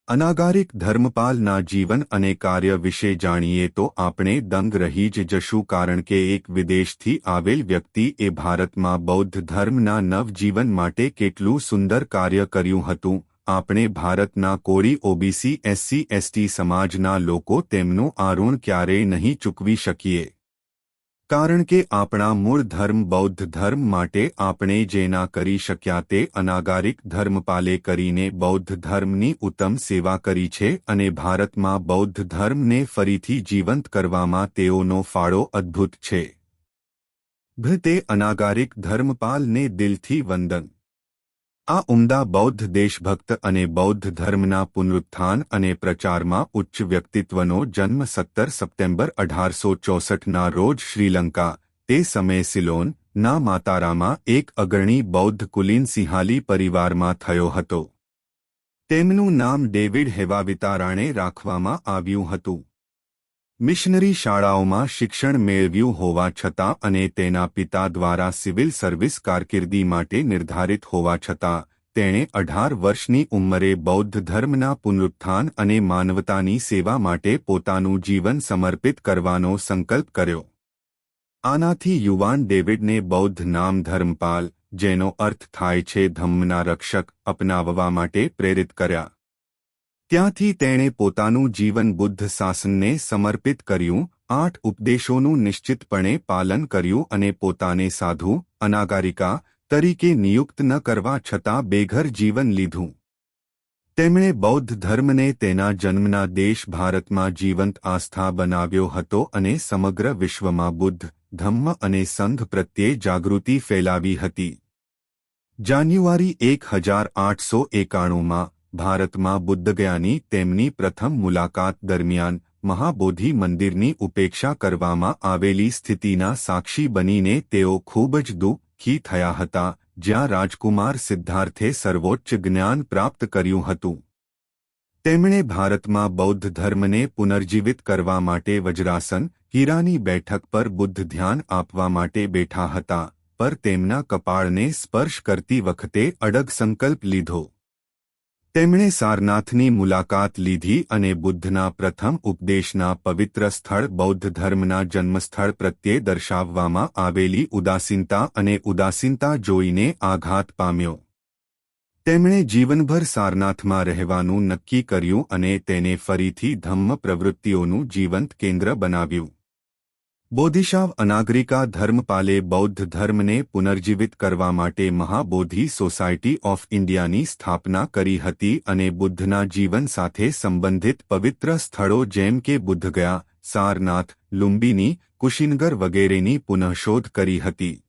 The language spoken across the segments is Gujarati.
અનાગારિક ધર્મપાલના જીવન અને કાર્ય વિશે જાણીએ તો આપણે દંગ રહી જ જશું, કારણ કે એક વિદેશથી આવેલ વ્યક્તિ એ ભારતમાં બૌદ્ધ ધર્મના નવજીવન માટે કેટલું સુંદર કાર્ય કર્યું હતું. આપણે ભારતના કોળી, ઓબીસી, એસસી, એસટી સમાજના લોકો તેમનું આ ઋણ ક્યારેય નહીં ચૂકવી શકીએ, કારણ કે આપણા મૂળ ધર્મ બૌદ્ધ ધર્મ માટે આપણે જે ના કરી શક્યા તે અનાગારિક ધર્મપાલે કરીને બૌદ્ધ ધર્મની ઉત્તમ સેવા કરી છે અને ભારતમાં બૌદ્ધ ધર્મને ફરીથી જીવંત કરવામાં તેઓનો ફાળો અદ્ભુત છે. તે અનાગારિક ધર્મપાલને દિલથી વંદન. આ ઉમદા બૌદ્ધ દેશભક્ત અને બૌદ્ધ ધર્મના પુનરુત્થાન અને પ્રચારમાં ઉચ્ચ વ્યક્તિત્વનો જન્મ 17 સપ્ટેમ્બર 1864ના રોજ શ્રીલંકા, તે સમયે સિલોન ના માતારામાં એક અગ્રણી બૌદ્ધ કુલીન સિંહાલી પરિવારમાં થયો હતો. તેમનું નામ ડેવિડ હેવાવિતારાણે રાખવામાં આવ્યું હતું. મિશનરી શાળાઓમાં શિક્ષણ મેળવ્યું હોવા છતાં અને તેના પિતા દ્વારા સિવિલ સર્વિસ કારકિર્દી માટે નિર્ધારિત હોવા છતાં તેણે 18 વર્ષની ઉંમરે બૌદ્ધ ધર્મના પુનરુત્થાન અને માનવતાની સેવા માટે પોતાનું જીવન સમર્પિત કરવાનો સંકલ્પ કર્યો. આનાથી યુવાન ડેવિડને બૌદ્ધ નામ ધર્મપાલ, જેનો અર્થ થાય છે ધમ્મના રક્ષક, અપનાવવા માટે પ્રેરિત કર્યા. ત્યાંથી તેણે પોતાનું જીવન બુદ્ધ શાસનને સમર્પિત કર્યું, 8 ઉપદેશોનું નિશ્ચિતપણે પાલન કર્યું અને પોતાને સાધુ, અનાગારિકા તરીકે નિયુક્ત ન કરવા છતાં બેઘર જીવન લીધું. તેમણે બૌદ્ધ ધર્મને તેના જન્મના દેશ ભારતમાં જીવંત આસ્થા બનાવ્યો હતો અને સમગ્ર વિશ્વમાં બુદ્ધ, ધમ્મ અને સંઘ પ્રત્યે જાગૃતિ ફેલાવી હતી. જાન્યુઆરી 1891માં ભારતમાં બુદ્ધગયાની તેમની પ્રથમ મુલાકાત દરમિયાન મહાબોધિ મંદિરની ઉપેક્ષા કરવામાં આવેલી સ્થિતિના સાક્ષી બનીને તેઓ ખૂબ જ દુઃખી થયા હતા, જ્યાં રાજકુમાર સિદ્ધાર્થે સર્વોચ્ચ જ્ઞાન પ્રાપ્ત કર્યું હતું. તેમણે ભારતમાં બૌદ્ધ ધર્મને પુનર્જીવિત કરવા માટે વજ્રાસન, હીરાની બેઠક પર બુદ્ધ ધ્યાન આપવા માટે બેઠા હતા, પર તેમના કપાળને સ્પર્શ કરતી વખતે અડગ સંકલ્પ લીધો. તેમણે સારનાથની મુલાકાત લીધી અને બુદ્ધના પ્રથમ ઉપદેશના પવિત્ર સ્થળ બૌદ્ધ ધર્મના જન્મસ્થળ પ્રત્યે દર્શાવવામાં આવેલી ઉદાસીનતા અને ઉદાસીનતા જોઈને આઘાત પામ્યો. તેમણે જીવનભર સારનાથમાં રહેવાનું નક્કી કર્યું અને તેને ફરીથી ધમ્મ પ્રવૃત્તિઓનું જીવંત કેન્દ્ર બનાવ્યું. બોધિશાવ અનાગરિકા ધર્મપાલે બૌદ્ધ ધર્મને પુનર્જીવિત કરવા માટે મહાબોધિ સોસાયટી ઓફ ઇન્ડિયાની સ્થાપના કરી હતી અને બુદ્ધના જીવન સાથે સંબંધિત પવિત્ર સ્થળો જેમ કે બુદ્ધગયા, સારનાથ, લુંબિની, કુશીનગર વગેરેની પુનઃશોધ કરી હતી.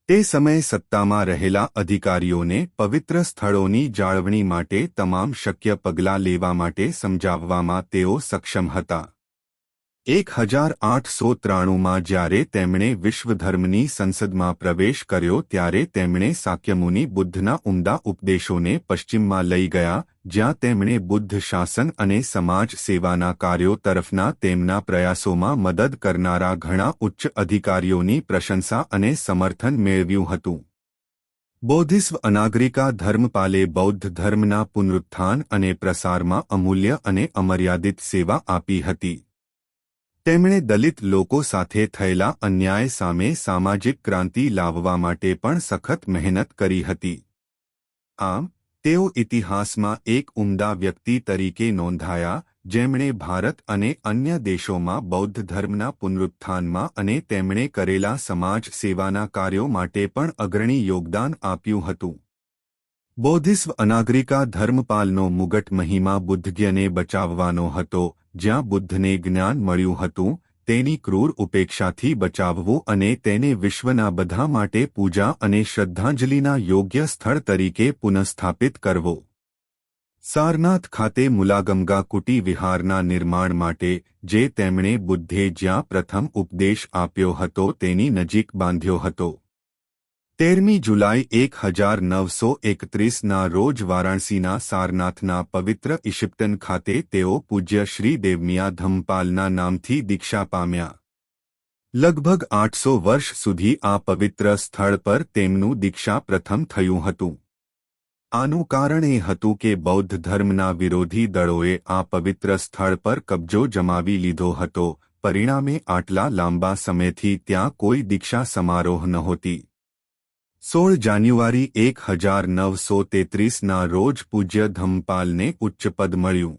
તે સમયે સત્તામાં રહેલા અધિકારીઓને પવિત્ર સ્થળોની જાળવણી માટે તમામ શક્ય પગલાં લેવા માટે સમજાવવામાં તેઓ સક્ષમ હતા. 1893માં જ્યારે તેમણે વિશ્વધર્મની સંસદમાં પ્રવેશ કર્યો ત્યારે તેમણે સાક્યમુનિ બુદ્ધના ઉમદા ઉપદેશોને પશ્ચિમમાં લઈ ગયા, જ્યાં તેમણે બુદ્ધ શાસન અને સમાજ સેવાના કાર્યો તરફના તેમના પ્રયાસોમાં મદદ કરનારા ઘણા ઉચ્ચ અધિકારીઓની પ્રશંસા અને સમર્થન મેળવ્યું હતું. બોધિસત્વ અનાગરિકા ધર્મપાલે બૌદ્ધ ધર્મના પુનરુત્થાન અને પ્રસારમાં અમૂલ્ય અને અમર્યાદિત સેવા આપી હતી. તેમણે દલિત લોકો સાથે થયેલા અન્યાય સામે સામાજિક ક્રાંતિ લાવવા માટે પણ સખત મહેનત કરી હતી. આમ, તેઓ ઇતિહાસમાં એક ઉમદા વ્યક્તિ તરીકે નોંધાયા, જેમણે ભારત અને અન્ય દેશોમાં બૌદ્ધ ધર્મના પુનરુત્થાનમાં અને તેમણે કરેલા સમાજ સેવાના કાર્યો માટે પણ અગ્રણી યોગદાન આપ્યું હતું. બોધિસત્વ અનાગરિકા ધર્મપાલનો મુગટ મહિમા બુદ્ધજ્ઞને બચાવવાનો હતો. જ્યાં બુદ્ધને જ્ઞાન મળ્યું હતું, તેની ક્રૂર ઉપેક્ષાથી બચાવવું અને તેને વિશ્વના બધા માટે પૂજા અને શ્રદ્ધાંજલિના યોગ્ય સ્થળ તરીકે પુનઃસ્થાપિત કરવો. સારનાથ ખાતે મુલાગમગા કુટી વિહારના નિર્માણ માટે, જે તેમણે બુદ્ધે જ્યાં પ્રથમ ઉપદેશ આપ્યો હતો તેની નજીક બાંધ્યો હતો. 13મી જુલાઈ 1931ના રોજ વારાણસીના સારનાથના પવિત્ર ઇશિપ્તન ખાતે તેઓ પૂજ્ય શ્રી દેવમિયા ધમ્મપાલના નામથી દીક્ષા પામ્યા. લગભગ 800 વર્ષ સુધી આ પવિત્ર સ્થળ પર તેમનું દીક્ષા પ્રથમ થયું હતું. આનું કારણ એ હતું કે બૌદ્ધ ધર્મના વિરોધી દળોએ આ પવિત્ર સ્થળ પર કબજો જમાવી લીધો હતો, પરિણામે આટલા લાંબા સમયથી ત્યાં કોઈ દીક્ષા સમારોહ નહોતી. 16 જાન્યુઆરી 1933ના રોજ પૂજ્ય ધમ્મપાલને ઉચ્ચ પદ મળ્યું.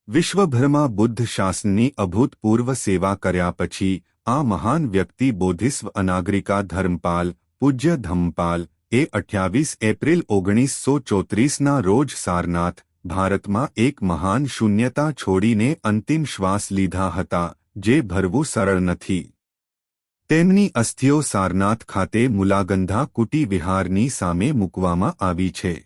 વિશ્વભરમાં બુદ્ધ શાસનની અભૂતપૂર્વ સેવા કર્યા પછી આ મહાન વ્યક્તિ બોધિસત્વ અનાગરિકા ધર્મપાલ, પૂજ્ય ધમ્મપાલ એ 28 એપ્રિલ 1934ના રોજ સારનાથ, ભારતમાં એક મહાન શૂન્યતા છોડીને અંતિમ શ્વાસ લીધા હતા, જે ભરવું સરળ નથી. તેમની અસ્થિઓ સારનાથ ખાતે મુલાગંધા કુટી વિહારની સામે મૂકવામાં આવી છે.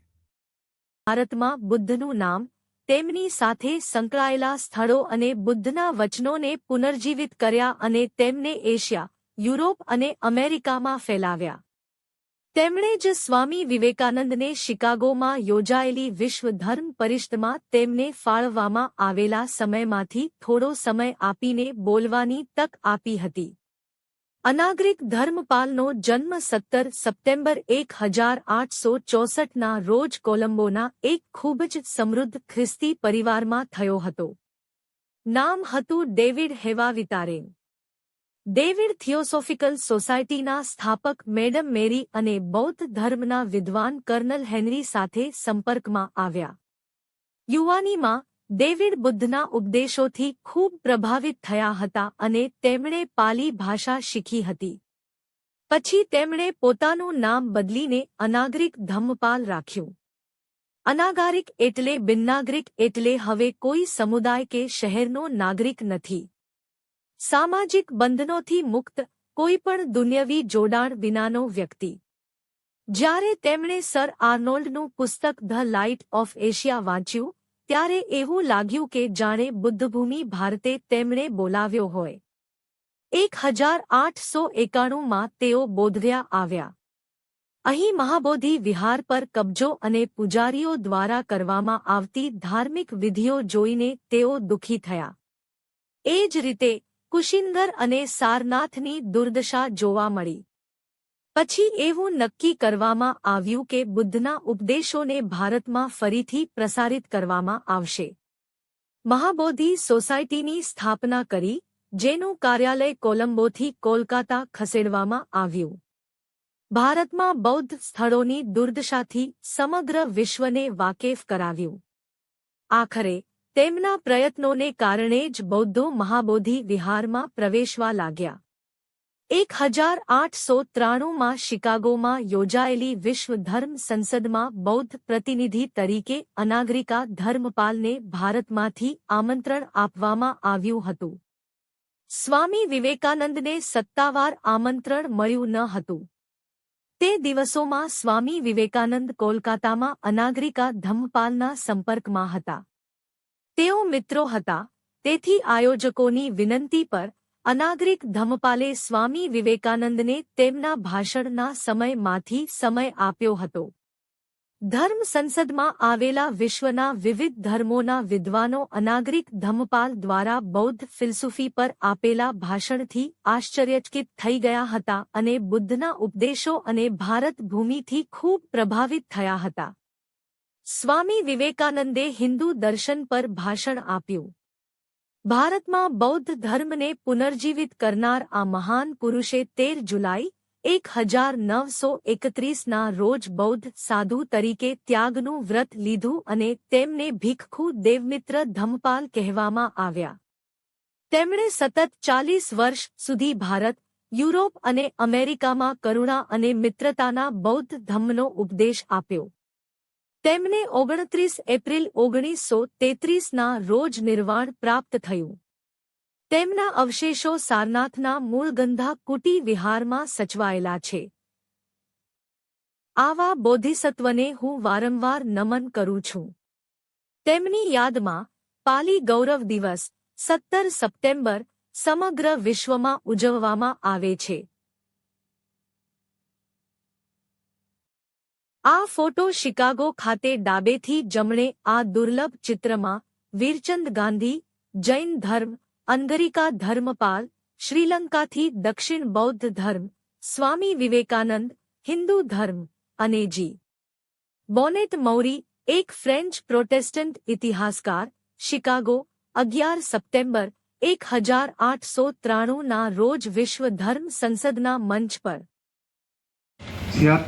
ભારતમાં બુદ્ધનું નામ, તેમની સાથે સંકળાયેલા સ્થળો અને બુદ્ધના વચનોને પુનર્જીવિત કર્યા અને તેમને એશિયા, યુરોપ અને અમેરિકામાં ફેલાવ્યા. તેમણે જ સ્વામી વિવેકાનંદને શિકાગોમાં યોજાયેલી વિશ્વ ધર્મ પરિષદમાં તેમને ફાળવવામાં આવેલા સમયમાંથી થોડો સમય આપીને બોલવાની તક આપી હતી. અનાગરિક ધર્મપાલનો જન્મ 17 સપ્ટેમ્બર 1864ના રોજ કોલંબોના એક ખૂબ જ સમૃદ્ધ ખ્રિસ્તી પરિવારમાં થયો હતો. નામ હતું ડેવિડ હેવાવિતારેન. ડેવિડ થિયોસોફિકલ સોસાયટીના સ્થાપક મેડમ મેરી અને બૌદ્ધ ધર્મના વિદ્વાન કર્નલ હેનરી સાથે સંપર્કમાં આવ્યા. યુવાનીમાં ડેવિડ બુદ્ધના ઉપદેશોથી ખૂબ પ્રભાવિત થયા હતા અને તેમણે પાલી ભાષા શીખી હતી. પછી તેમણે પોતાનું નામ બદલીને અનાગરિક ધમ્મપાલ રાખ્યું. અનાગારિક એટલે બિનનાગરિક એટલે હવે કોઈ સમુદાય કે શહેરનો નાગરિક નથી. સામાજિક બંધનોથી મુક્ત, કોઈપણ દુન્યવી જોડાણ વિનાનો વ્યક્તિ. જ્યારે તેમણે સર આર્નોલ્ડનું પુસ્તક ધ લાઇટ ઓફ એશિયા વાંચ્યું, ત્યારે એવું લાગ્યું કે જાણે બુદ્ધભૂમિ ભારતે તેમણે બોલાવ્યો હોય. 1891માં તેઓ બોધગયા આવ્યા. અહીં મહાબોધિ વિહાર પર કબજો અને પૂજારીઓ દ્વારા કરવામાં આવતી ધાર્મિક વિધિઓ જોઈને તેઓ દુઃખી થયા. એ જ રીતે કુશિનગર અને સારનાથની દુર્દશા જોવા મળી. પછી એવું નક્કી કરવામાં આવ્યું કે બુદ્ધના ઉપદેશોને ભારતમાં ફરીથી પ્રસારિત કરવામાં આવશે. મહાબોધિ સોસાયટીની સ્થાપના કરી, જેનું કાર્યાલય કોલંબોથી કોલકાતા ખસેડવામાં આવ્યું. ભારતમાં બૌદ્ધ સ્થળોની દુર્દશાથી સમગ્ર વિશ્વને વાકેફ કરાવ્યું. આખરે તેમના પ્રયત્નોને કારણે જ બૌદ્ધો મહાબોધિ વિહારમાં પ્રવેશવા લાગ્યા. 1893માં શિકાગોમાં યોજાયેલી વિશ્વ ધર્મ સંસદમાં બૌદ્ધ પ્રતિનિધિ તરીકે અનાગરિકા ધર્મપાલને ભારતમાંથી આમંત્રણ આપવામાં આવ્યું હતું. સ્વામી વિવેકાનંદને સત્તાવાર આમંત્રણ મળ્યું ન હતું. તે દિવસોમાં સ્વામી વિવેકાનંદ કોલકાતામાં અનાગરિકા ધમ્મપાલના સંપર્કમાં હતા. તેઓ મિત્રો હતા, તેથી આયોજકોની વિનંતી પર અનાગરિક ધમ્મપાલે સ્વામી વિવેકાનંદને તેમના ભાષણના સમયમાંથી સમય આપ્યો હતો. ધર્મ સંસદમાં આવેલા વિશ્વના વિવિધ ધર્મોના વિદ્વાનો અનાગરિક ધમ્મપાલ દ્વારા બૌદ્ધ ફિલસૂફી પર આપેલા ભાષણથી આશ્ચર્યચકિત થઈ ગયા હતા અને બુદ્ધના ઉપદેશો અને ભારત ભૂમિથી ખૂબ પ્રભાવિત થયા હતા. સ્વામી વિવેકાનંદે હિન્દુ દર્શન પર ભાષણ આપ્યું. ભારતમાં બૌદ્ધ ધર્મને પુનર્જીવિત કરનાર આ મહાન પુરુષે 13 જુલાઈ 1931ના રોજ બૌદ્ધ સાધુ તરીકે ત્યાગનું વ્રત લીધું અને તેમને ભિક્ષુ દેવમિત્ર ધમ્મપાલ કહેવામાં આવ્યા. તેમણે સતત 40 વર્ષ સુધી ભારત, યુરોપ અને અમેરિકામાં કરુણા અને મિત્રતાના બૌદ્ધ ધમ્મનો ઉપદેશ આપ્યો. તેમને 29 એપ્રિલ 1933ના રોજ નિર્વાણ પ્રાપ્ત થયું. તેમના અવશેષો સારનાથના મૂળગંધા કુટી વિહારમાં સચવાયેલા છે. આવા બોધિસત્વને હું વારંવાર નમન કરું છું. તેમની યાદમાં પાલી ગૌરવ દિવસ 17 સપ્ટેમ્બર સમગ્ર વિશ્વમાં ઉજવવામાં આવે છે. આ ફોટો શિકાગો ખાતે ડાબેથી જમણે આ દુર્લભ ચિત્રમાં વીરચંદ ગાંધી, જૈન ધર્મ, અનગરિકા ધર્મપાલ, શ્રીલંકાથી દક્ષિણ બૌદ્ધ ધર્મ, સ્વામી વિવેકાનંદ, હિન્દુ ધર્મ અને જી. બોનેટ મૌરી, એક ફ્રેન્ચ પ્રોટેસ્ટન્ટ ઇતિહાસકાર, શિકાગો, 11 સપ્ટેમ્બર 1893 ના રોજ વિશ્વ ધર્મ સંસદના મંચ પર 76